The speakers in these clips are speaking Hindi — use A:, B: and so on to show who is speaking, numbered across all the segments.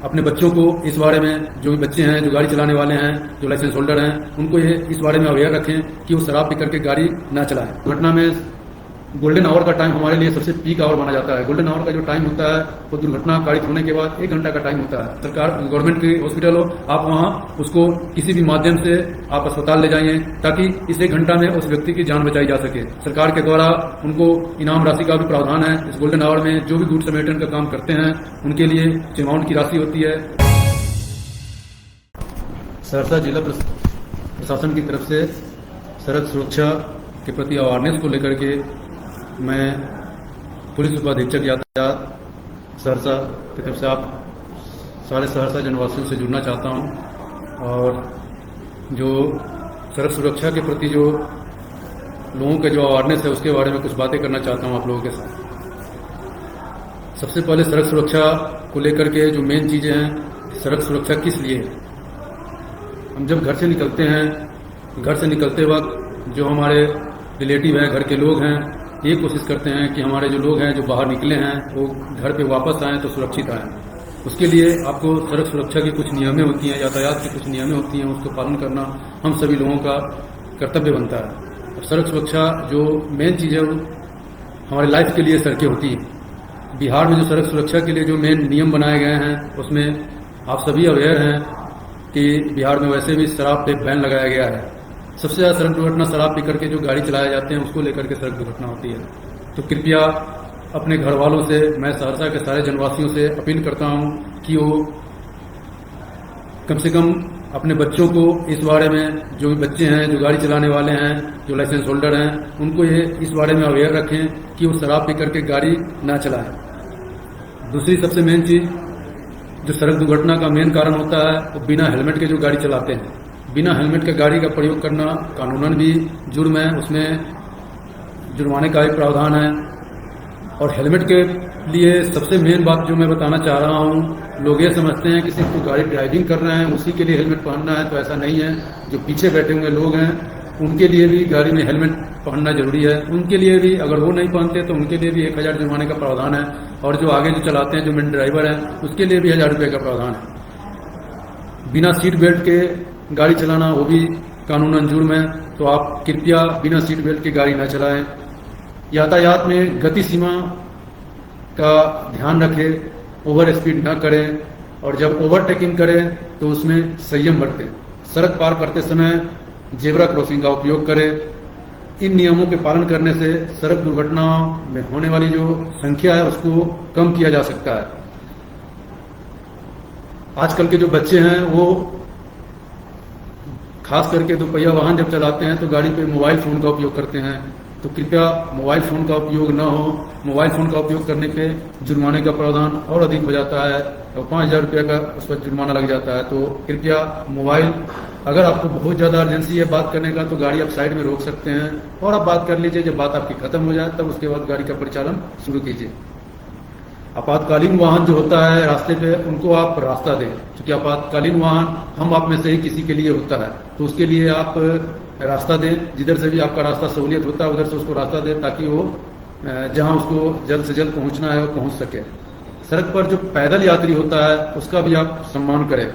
A: अपने बच्चों को इस बारे में, जो भी बच्चे हैं जो गाड़ी चलाने वाले हैं, जो लाइसेंस होल्डर हैं, उनको ये इस बारे में अवेयर रखें कि वो शराब पी करके गाड़ी ना चलाएं। दुर्घटना में गोल्डन आवर का टाइम हमारे लिए सबसे पीक आवर माना जाता है। गोल्डन आवर का जो टाइम होता है वो दुर्घटना कारित होने के बाद 1 घंटा का टाइम होता है। सरकार गवर्नमेंट की हॉस्पिटल हो, आप वहाँ उसको किसी भी माध्यम से आप अस्पताल ले जाइए ताकि इस 1 घंटा में उस व्यक्ति की जान बचाई जा सके। सरकार के द्वारा उनको इनाम राशि का भी प्रावधान है। इस गोल्डन आवर में जो भी गुड्स मेंटेन का काम करते हैं उनके लिए अमाउंट की राशि होती है। सहरसा जिला प्रशासन की तरफ से सड़क सुरक्षा के प्रति अवेयरनेस को लेकर के मैं पुलिस उपाधीक्षक यातायात सहरसा की तरफ से आप सारे सहरसा जनवासियों से जुड़ना चाहता हूं और जो सड़क सुरक्षा के प्रति जो लोगों का जो अवेयरनेस है उसके बारे में कुछ बातें करना चाहता हूं आप लोगों के साथ। सबसे पहले सड़क सुरक्षा को लेकर के जो मेन चीजें हैं, सड़क सुरक्षा किस लिए है। हम जब घर से निकलते हैं, घर से निकलते वक्त जो हमारे रिलेटिव हैं, घर के लोग हैं, ये कोशिश करते हैं कि हमारे जो लोग हैं जो बाहर निकले हैं वो घर पे वापस आएँ तो सुरक्षित आएँ। उसके लिए आपको सड़क सुरक्षा की कुछ नियमें होती हैं, यातायात की कुछ नियमें होती हैं, उसको पालन करना हम सभी लोगों का कर्तव्य बनता है। और सड़क सुरक्षा जो मेन चीज़ है वो हमारी लाइफ के लिए सड़कें होती हैं। बिहार में जो सड़क सुरक्षा के लिए जो मेन नियम बनाए गए हैं उसमें आप सभी अवेयर हैं कि बिहार में वैसे भी शराब पे बैन लगाया गया है। सबसे ज़्यादा सड़क दुर्घटना शराब पी करके जो गाड़ी चलाए जाते हैं उसको लेकर के सड़क दुर्घटना होती है। तो कृपया अपने घर वालों से, मैं सहरसा के सारे जनवासियों से अपील करता हूं कि वो कम से कम अपने बच्चों को इस बारे में, जो भी बच्चे हैं जो गाड़ी चलाने वाले हैं, जो लाइसेंस होल्डर हैं, उनको ये इस बारे में अवेयर रखें कि वो शराब पी करके गाड़ी ना चलाएं। दूसरी सबसे मेन चीज़ जो सड़क दुर्घटना का मेन कारण होता है वो बिना हेलमेट के जो गाड़ी चलाते हैं। बिना हेलमेट के गाड़ी का प्रयोग करना कानूनन भी जुर्म है, उसमें जुर्माने का भी प्रावधान है। और हेलमेट के लिए सबसे मेन बात जो मैं बताना चाह रहा हूँ, लोग ये समझते हैं कि सिर्फ वो गाड़ी ड्राइविंग कर रहे हैं उसी के लिए हेलमेट पहनना है, तो ऐसा नहीं है। जो पीछे बैठे हुए लोग हैं उनके लिए भी गाड़ी में हेलमेट पहनना जरूरी है। उनके लिए भी, अगर वो नहीं पहनते तो उनके लिए भी 1000 जुर्माने का प्रावधान है। और जो आगे जो चलाते हैं, जो मेन ड्राइवर है, उसके लिए भी 1000 रुपये का प्रावधान है। बिना सीट बेल्ट के गाड़ी चलाना वो भी कानूनन जुर्म है। तो आप कृपया बिना सीट बेल्ट के गाड़ी न चलाएं। यातायात में गति सीमा का ध्यान रखें, ओवर स्पीड न करें और जब ओवरटेकिंग करें तो उसमें संयम बरतें। सड़क पार करते समय जेब्रा क्रॉसिंग का उपयोग करें। इन नियमों के पालन करने से सड़क दुर्घटनाओं में होने वाली जो संख्या है उसको कम किया जा सकता है। आजकल के जो बच्चे हैं वो खास करके दोपहिया वाहन जब चलाते हैं तो गाड़ी पे मोबाइल फोन का उपयोग करते हैं। तो कृपया मोबाइल फोन का उपयोग न हो। मोबाइल फोन का उपयोग करने पे जुर्माने का प्रावधान और अधिक हो जाता है और 5000 रुपये का उस पर जुर्माना लग जाता है। तो कृपया मोबाइल, अगर आपको बहुत ज़्यादा अर्जेंसी है बात करने का तो गाड़ी आप साइड में रोक सकते हैं और आप बात कर लीजिए। जब बात आपकी खत्म हो जाए तब उसके बाद गाड़ी का परिचालन शुरू कीजिए। आपातकालीन वाहन जो होता है रास्ते पे, उनको आप रास्ता दें, क्योंकि आपातकालीन वाहन हम आप में से ही किसी के लिए होता है। तो उसके लिए आप रास्ता दें, जिधर से भी आपका रास्ता सहूलियत होता है उधर से उसको रास्ता दें ताकि वो जहां उसको जल्द से जल्द पहुंचना है वो पहुंच सके। सड़क पर जो पैदल यात्री होता है उसका भी आप सम्मान करें।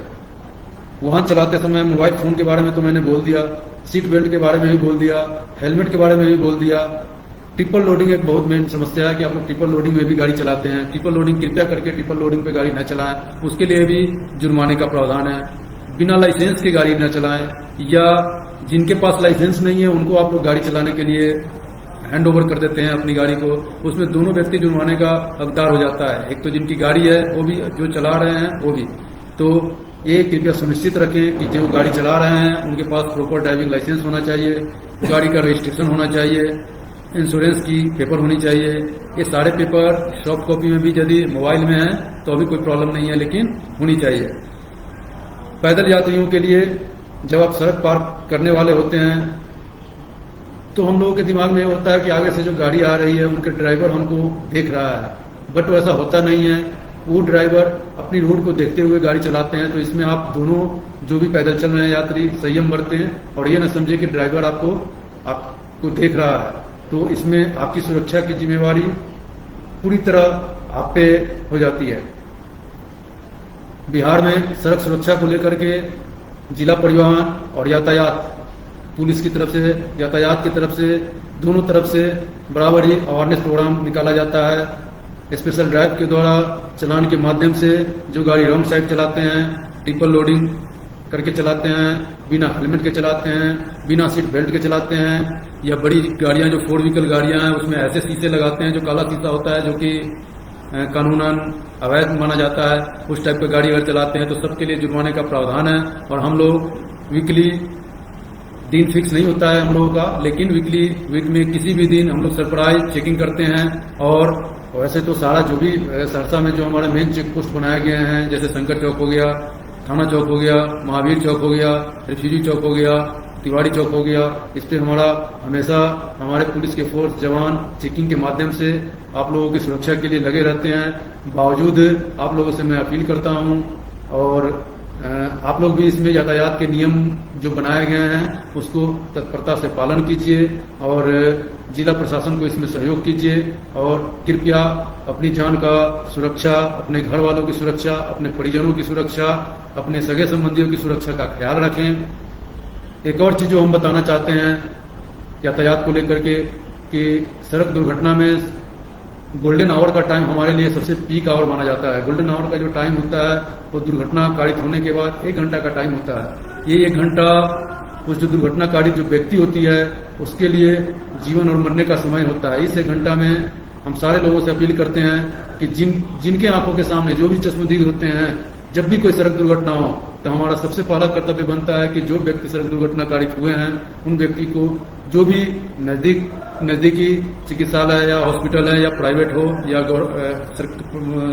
A: वाहन चलाते समय मोबाइल फोन के बारे में तो मैंने बोल दिया, सीट बेल्ट के बारे में भी बोल दिया, हेलमेट के बारे में भी बोल दिया। ट्रिपल लोडिंग एक बहुत मेन समस्या है कि आप लोग ट्रिपल लोडिंग में भी गाड़ी चलाते हैं। ट्रिपल लोडिंग कृपया करके ट्रिपल लोडिंग पे गाड़ी न चलाएं, उसके लिए भी जुर्माने का प्रावधान है। बिना लाइसेंस के गाड़ी न चलाएं, या जिनके पास लाइसेंस नहीं है उनको आप लोग गाड़ी चलाने के लिए हैंड ओवर कर देते हैं अपनी गाड़ी को, उसमें दोनों व्यक्ति जुर्माने का हकदार हो जाता है। एक तो जिनकी गाड़ी है वो भी, जो चला रहे हैं वो भी। तो ये कृपया सुनिश्चित रखें कि जो गाड़ी चला रहे हैं उनके पास प्रॉपर ड्राइविंग लाइसेंस होना चाहिए, गाड़ी का रजिस्ट्रेशन होना चाहिए, इंश्योरेंस की पेपर होनी चाहिए। ये सारे पेपर सॉफ्ट कॉपी में भी यदि मोबाइल में है तो अभी कोई प्रॉब्लम नहीं है, लेकिन होनी चाहिए। पैदल यात्रियों के लिए जब आप सड़क पार करने वाले होते हैं तो हम लोगों के दिमाग में होता है कि आगे से जो गाड़ी आ रही है उनके ड्राइवर हमको देख रहा है, बट वैसा होता नहीं है। वो ड्राइवर अपनी रोड को देखते हुए गाड़ी चलाते हैं। तो इसमें आप दोनों जो भी पैदल चल रहे हैं यात्री संयम बरतें और ये न समझे कि ड्राइवर आपको देख रहा है। तो इसमें आपकी सुरक्षा की जिम्मेवारी पूरी तरह आप पे हो जाती है। बिहार में सड़क सुरक्षा को लेकर के जिला परिवहन और यातायात पुलिस की तरफ से, यातायात की तरफ से, दोनों तरफ से बराबर ही अवेयरनेस प्रोग्राम निकाला जाता है। स्पेशल ड्राइव के द्वारा चालान के माध्यम से जो गाड़ी रॉन्ग साइड चलाते हैं, ट्रिपल लोडिंग करके चलाते हैं, बिना हेलमेट के चलाते हैं, बिना सीट बेल्ट के चलाते हैं, या बड़ी गाड़ियां जो 4 व्हीकल गाड़ियां हैं उसमें ऐसे शीशे लगाते हैं जो काला शीशा होता है, जो कि कानूनन अवैध माना जाता है। उस टाइप की गाड़ी अगर चलाते हैं तो सबके लिए जुर्माने का प्रावधान है। और हम लोग वीकली, दिन फिक्स नहीं होता है हम लोगों का, लेकिन वीक में किसी भी दिन हम लोग सरप्राइज चेकिंग करते हैं। और वैसे तो सारा जो भी सहरसा में जो हमारे मेन चेक पोस्ट बनाए गए हैं, जैसे शंकर चौक हो गया, थाना चौक हो गया, महावीर चौक हो गया, रिफ्यूजी चौक हो गया, तिवारी चौक हो गया, इस पे हमारा हमेशा हमारे पुलिस के फोर्स जवान चेकिंग के माध्यम से आप लोगों की सुरक्षा के लिए लगे रहते हैं। बावजूद आप लोगों से मैं अपील करता हूं, और आप लोग भी इसमें यातायात के नियम जो बनाए गए हैं उसको तत्परता से पालन कीजिए, और जिला प्रशासन को इसमें सहयोग कीजिए। और कृपया अपनी जान का सुरक्षा, अपने घर वालों की सुरक्षा, अपने परिजनों की सुरक्षा, अपने सगे संबंधियों की सुरक्षा का ख्याल रखें। एक और चीज जो हम बताना चाहते हैं यातायात को लेकर के, कि सड़क दुर्घटना में गोल्डन आवर का टाइम हमारे लिए सबसे पीक आवर माना जाता है। गोल्डन आवर का जो टाइम होता है वो दुर्घटना कारित होने के बाद 1 घंटा का टाइम होता है। ये 1 घंटा उस जो दुर्घटना कारित जो व्यक्ति होती है उसके लिए जीवन और मरने का समय होता है। इस 1 घंटा में हम सारे लोगों से अपील करते हैं कि जिनके आंखों के सामने जो भी चश्मदीद होते हैं, जब भी कोई सड़क दुर्घटना हो तो हमारा सबसे पहला कर्तव्य बनता है कि जो व्यक्ति सड़क दुर्घटना कारित हुए हैं उन व्यक्ति को जो भी नजदीकी चिकित्सालय या हॉस्पिटल है, या प्राइवेट हो या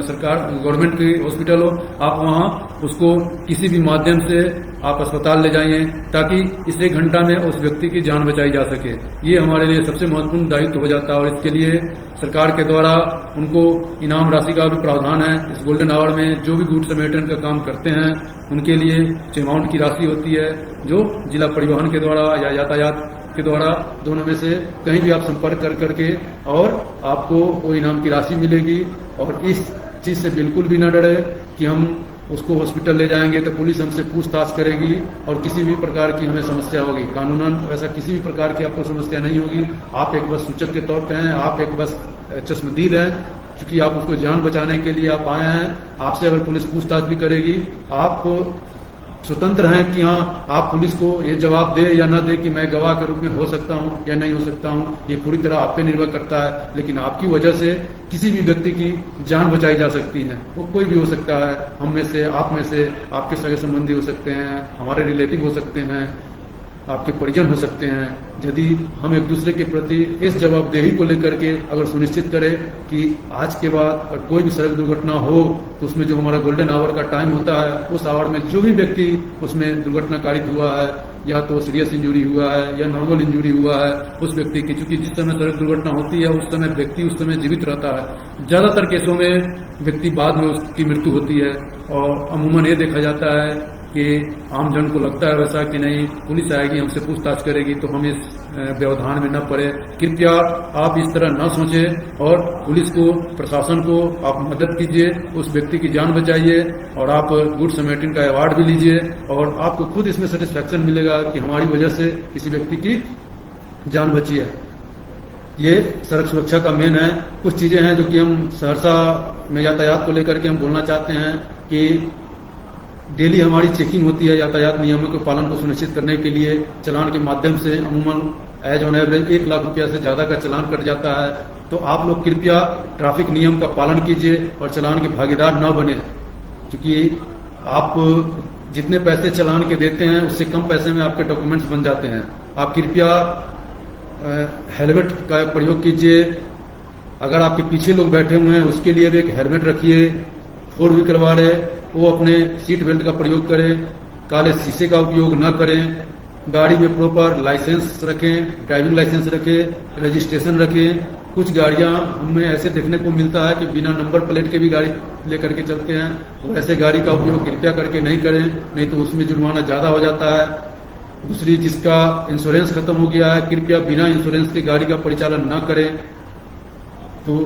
A: सरकार गवर्नमेंट की हॉस्पिटल हो, आप वहां उसको किसी भी माध्यम से आप अस्पताल ले जाइए, ताकि इस 1 घंटा में उस व्यक्ति की जान बचाई जा सके। ये हमारे लिए सबसे महत्वपूर्ण दायित्व हो जाता है, और इसके लिए सरकार के द्वारा उनको इनाम राशि का भी प्रावधान है। इस गोल्डन आवर में जो भी गुड्स मेंटेन का काम करते हैं उनके लिए अमाउंट की राशि होती है, जो जिला परिवहन के द्वारा या यातायात के द्वारा, दोनों में से कहीं भी आप संपर्क कर करके और आपको वो इनाम की राशि मिलेगी। और इस चीज से बिल्कुल भी न डरे कि हम उसको हॉस्पिटल ले जाएंगे तो पुलिस हमसे पूछताछ करेगी और किसी भी प्रकार की हमें समस्या होगी। कानूनन वैसा किसी भी प्रकार की आपको समस्या नहीं होगी। आप एक बस सूचक के तौर पे हैं, आप एक बस चश्मदीद हैं, क्योंकि आप उसको जान बचाने के लिए आप आए हैं। आपसे अगर पुलिस पूछताछ भी करेगी, आप स्वतंत्र हैं कि हाँ आप पुलिस को ये जवाब दे या ना दे कि मैं गवाह के रूप में हो सकता हूँ या नहीं हो सकता हूँ। ये पूरी तरह आप पे निर्भर करता है, लेकिन आपकी वजह से किसी भी व्यक्ति की जान बचाई जा सकती है। वो कोई भी हो सकता है, हम में से, आप में से, आपके सगे संबंधी हो सकते हैं, हमारे रिलेटिव हो सकते हैं, आपके परिजन हो सकते हैं। यदि हम एक दूसरे के प्रति इस जवाबदेही को लेकर के अगर सुनिश्चित करें कि आज के बाद अगर कोई भी सड़क दुर्घटना हो तो उसमें जो हमारा गोल्डन आवर का टाइम होता है, उस आवर में जो भी व्यक्ति उसमें दुर्घटना कारित हुआ है, या तो सीरियस इंजरी हुआ है या नॉर्मल इंजरी हुआ है, उस व्यक्ति की, चूंकि जिस समय सड़क दुर्घटना होती है उस समय व्यक्ति उस समय जीवित रहता है। ज्यादातर केसों में व्यक्ति बाद में उसकी मृत्यु होती है, और अमूमन ये देखा जाता है कि आम जन को लगता है वैसा कि नहीं, पुलिस आएगी हमसे पूछताछ करेगी तो हम इस व्यवधान में न पड़े। कृपया आप इस तरह न सोचें, और पुलिस को, प्रशासन को आप मदद कीजिए, उस व्यक्ति की जान बचाइए, और आप गुड समैरिटन का अवार्ड भी लीजिए, और आपको खुद इसमें सेटिस्फैक्शन मिलेगा कि हमारी वजह से किसी व्यक्ति की जान बची है। ये सड़क सुरक्षा का मेन है। कुछ चीजें हैं जो कि हम सहरसा में यातायात को लेकर के हम बोलना चाहते हैं कि डेली हमारी चेकिंग होती है यातायात नियमों के पालन को सुनिश्चित करने के लिए। चालान के माध्यम से अमूमन एज ऑन एवरेज 1 लाख रुपया से ज्यादा का चालान कट जाता है। तो आप लोग कृपया ट्रैफिक नियम का पालन कीजिए और चालान के भागीदार न बने, क्योंकि आप जितने पैसे चालान के देते हैं उससे कम पैसे में आपके डॉक्यूमेंट्स बन जाते हैं। आप कृपया हेलमेट का प्रयोग कीजिए। अगर आपके पीछे लोग बैठे हुए हैं उसके लिए भी एक हेलमेट रखिए। 4 व्हीकल वाले वो अपने सीट बेल्ट का प्रयोग करें, काले शीशे का उपयोग न करें, गाड़ी में प्रॉपर लाइसेंस रखें, ड्राइविंग लाइसेंस रखें, रजिस्ट्रेशन रखें। कुछ गाड़ियां हमें ऐसे देखने को मिलता है कि बिना नंबर प्लेट के भी गाड़ी लेकर के चलते हैं, और ऐसे गाड़ी का उपयोग कृपया करके नहीं करें, नहीं तो उसमें जुर्माना ज्यादा हो जाता है। दूसरी, जिसका इंश्योरेंस खत्म हो गया है, कृपया बिना इंश्योरेंस के गाड़ी का परिचालन न करें। तो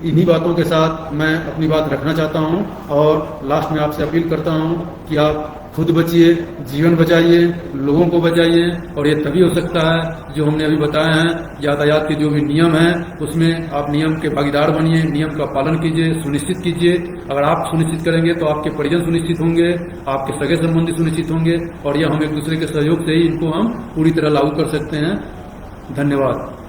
A: इन्हीं बातों के साथ मैं अपनी बात रखना चाहता हूं और लास्ट में आपसे अपील करता हूं कि आप खुद बचिए, जीवन बचाइए, लोगों को बचाइए। और ये तभी हो सकता है जो हमने अभी बताया है, यातायात के जो भी नियम हैं उसमें आप नियम के भागीदार बनिए, नियम का पालन कीजिए, सुनिश्चित कीजिए। अगर आप सुनिश्चित करेंगे तो आपके परिजन सुनिश्चित होंगे, आपके सगे संबंधी सुनिश्चित होंगे और यह हम एक दूसरे के सहयोग से ही इनको हम पूरी तरह लागू कर सकते हैं। धन्यवाद।